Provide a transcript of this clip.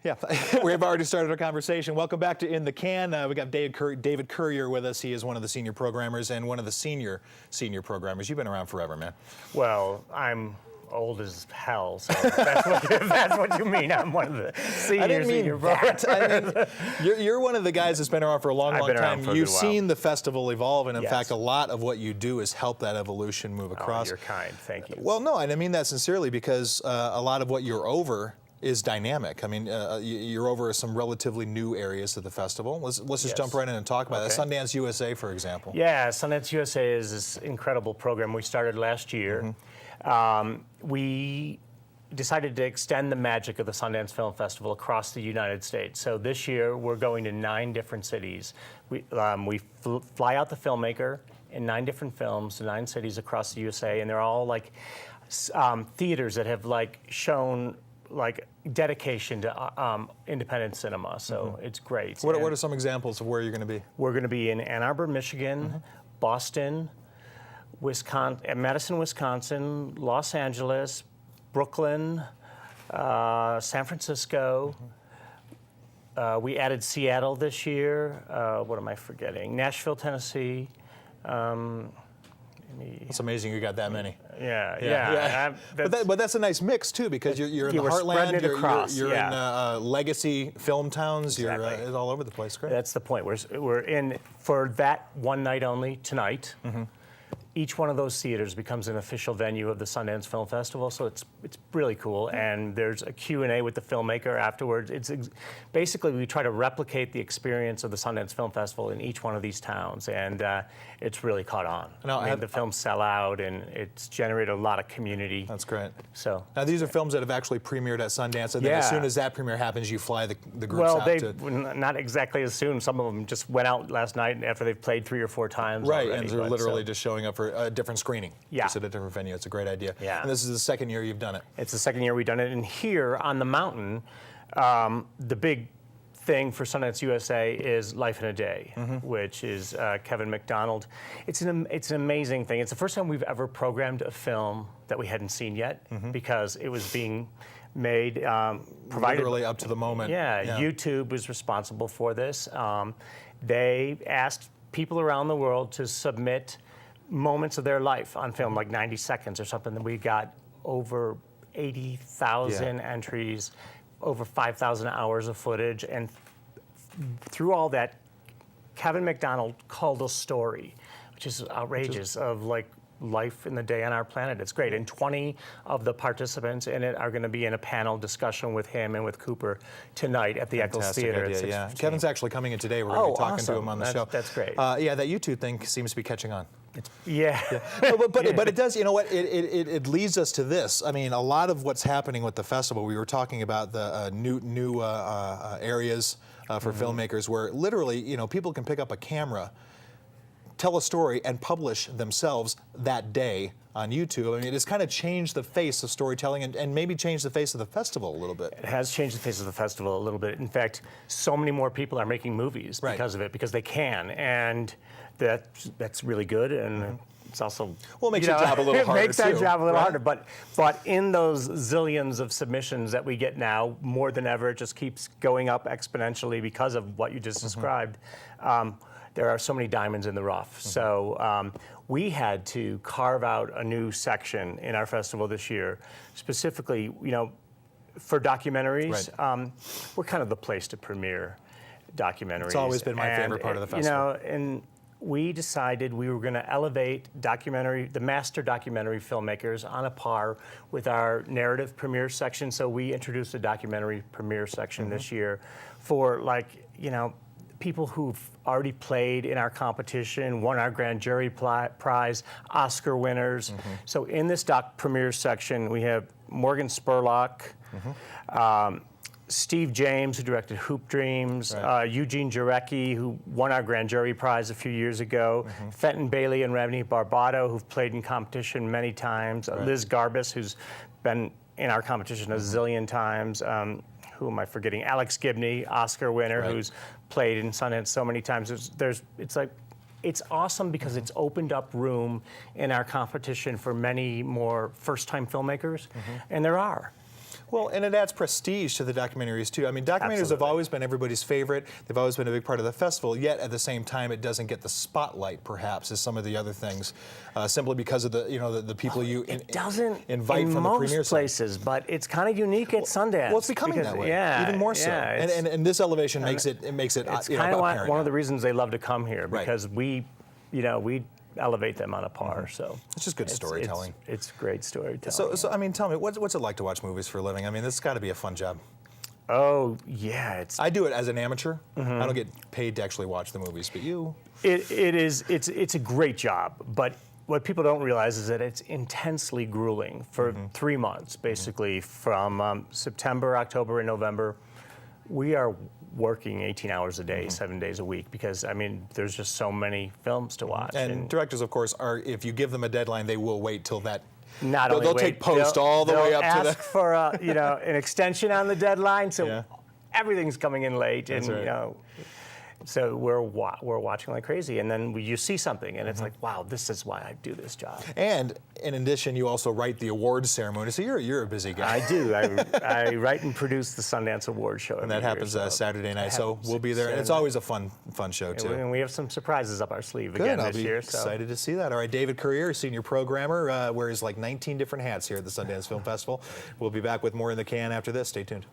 Yeah, we've already started our conversation. Welcome back to In the Can. We got David Courier with us. He is one of the senior programmers and one of the senior programmers. You've been around forever, man. Well, I'm old as hell, so that's what you mean. I'm one of the senior. I didn't mean that. I mean, you're one of the guys that's been around for a long time. You've seen the festival evolve, and in fact, a lot of what you do is help that evolution move across. Oh, you're kind. Thank you. Well, no, and I mean that sincerely, because a lot of what you're over is dynamic. I mean, you're over some relatively new areas of the festival. Let's just jump right in and talk about that. Sundance USA, for example. Yeah, Sundance USA is this incredible program we started last year. We decided to extend the magic of the Sundance Film Festival across the United States. So this year, we're going to 9 different cities. We fly out the filmmaker in 9 different films, 9 cities across the USA, and they're all like theaters that have shown dedication to independent cinema, so it's great. What are some examples of where you're going to be? We're going to be in Ann Arbor, Michigan, Boston, Madison, Wisconsin, Los Angeles, Brooklyn, San Francisco. We added Seattle this year. What am I forgetting? Nashville, Tennessee. It's amazing you got that many. Yeah. But that's a nice mix too, because you're in the heartland. You're in legacy film towns. Exactly. You're all over the place. Great. That's the point. We're in for that one night only tonight. Each one of those theaters becomes an official venue of the Sundance Film Festival, so it's really cool. And there's a Q&A with the filmmaker afterwards. Basically, we try to replicate the experience of the Sundance Film Festival in each one of these towns, and it's really caught on. Now, the films sell out, and it's generated a lot of community. That's great. So now these are films that have actually premiered at Sundance, and then as soon as that premiere happens, you fly the groups out to... Well, not exactly as soon. Some of them just went out last night after they've played 3 or 4 times. Right, already, and they're literally just showing up for a different screening. Yeah. Just at a different venue. It's a great idea. Yeah. And this is the second year you've done it. It's the second year we've done it. And here on the mountain, the big thing for Sundance USA is Life in a Day, which is Kevin McDonald. It's an amazing thing. It's the first time we've ever programmed a film that we hadn't seen yet, because it was being made, provided literally up to the moment. Yeah, YouTube was responsible for this. They asked people around the world to submit moments of their life on film, like 90 seconds or something. That we got over 80,000 entries, over 5,000 hours of footage, and through all that, Kevin McDonald culled a story, which is outrageous, of life in the day on our planet. It's great. And 20 of the participants in it are going to be in a panel discussion with him and with Cooper tonight at the Eccles Theater. Idea, Kevin's actually coming in today. We're going to be talking to him on the show. That's great. Yeah, that YouTube thing seems to be catching on. But it does, you know what, it leads us to this. I mean, a lot of what's happening with the festival, we were talking about the new areas for filmmakers where literally, people can pick up a camera, tell a story, and publish themselves that day on YouTube. I mean, it's kind of changed the face of storytelling and maybe changed the face of the festival a little bit. It has changed the face of the festival a little bit. In fact, so many more people are making movies because of it, because they can, and that's really good. And it's also makes your job a little harder. It makes that job a little harder. But in those zillions of submissions that we get now, more than ever, it just keeps going up exponentially because of what you just described. There are so many diamonds in the rough. So we had to carve out a new section in our festival this year, specifically, for documentaries. We're kind of the place to premiere documentaries. It's always been my favorite part of the festival. And we decided we were going to elevate the master documentary filmmakers on a par with our narrative premiere section. So we introduced a documentary premiere section this year for people who've already played in our competition, won our grand jury prize, Oscar winners. So in this doc premiere section, we have Morgan Spurlock, Steve James, who directed Hoop Dreams, Eugene Jarecki, who won our grand jury prize a few years ago, Fenton Bailey and Ravni Barbato, who've played in competition many times, Liz Garbus, who's been in our competition a zillion times, who am I forgetting? Alex Gibney, Oscar winner, who's played in Sundance so many times. It's awesome because it's opened up room in our competition for many more first-time filmmakers, and there are. Well, and it adds prestige to the documentaries too. I mean, documentaries have Absolutely. always been everybody's favorite. They've always been a big part of the festival. Yet at the same time, it doesn't get the spotlight, perhaps, as some of the other things, simply because of the people you It doesn't invite in from the most premiere side. places, but it's kind of unique at Sundance. Well, it's becoming because, that way, yeah, even more so. yeah, And this elevation makes it it's you know, kind of apparent one of now. the reasons they love to come here, Right. because we elevate them on a par. So It's just good storytelling. It's great storytelling. So I mean, tell me, what's it like to watch movies for a living? I mean, this has got to be a fun job. oh yeah, I do it as an amateur. I don't get paid to actually watch the movies, but you. it's a great job, but what people don't realize is that it's intensely grueling for 3 months, basically from September, October, and November. We are working 18 hours a day, 7 days a week, because I mean, there's just so many films to watch. And directors, of course, are if you give them a deadline, they will wait till that. Not they'll only wait, take post they'll- all the way they'll up to ask for an extension on the deadline, so Yeah. everything's coming in late, That's and right. so we're watching like crazy, and then you see something, and it's like, wow, this is why I do this job. And in addition, you also write the awards ceremony, so you're a busy guy. I do. I write and produce the Sundance Award show, And that happens Saturday night, so happens we'll be there. And it's Saturday always a fun show too. And we have some surprises up our sleeve Good, again I'll this be year. So. excited to see that. All right, David Courier, senior programmer, wears like 19 different hats here at the Sundance Film Festival. We'll be back with more in the can after this. Stay tuned.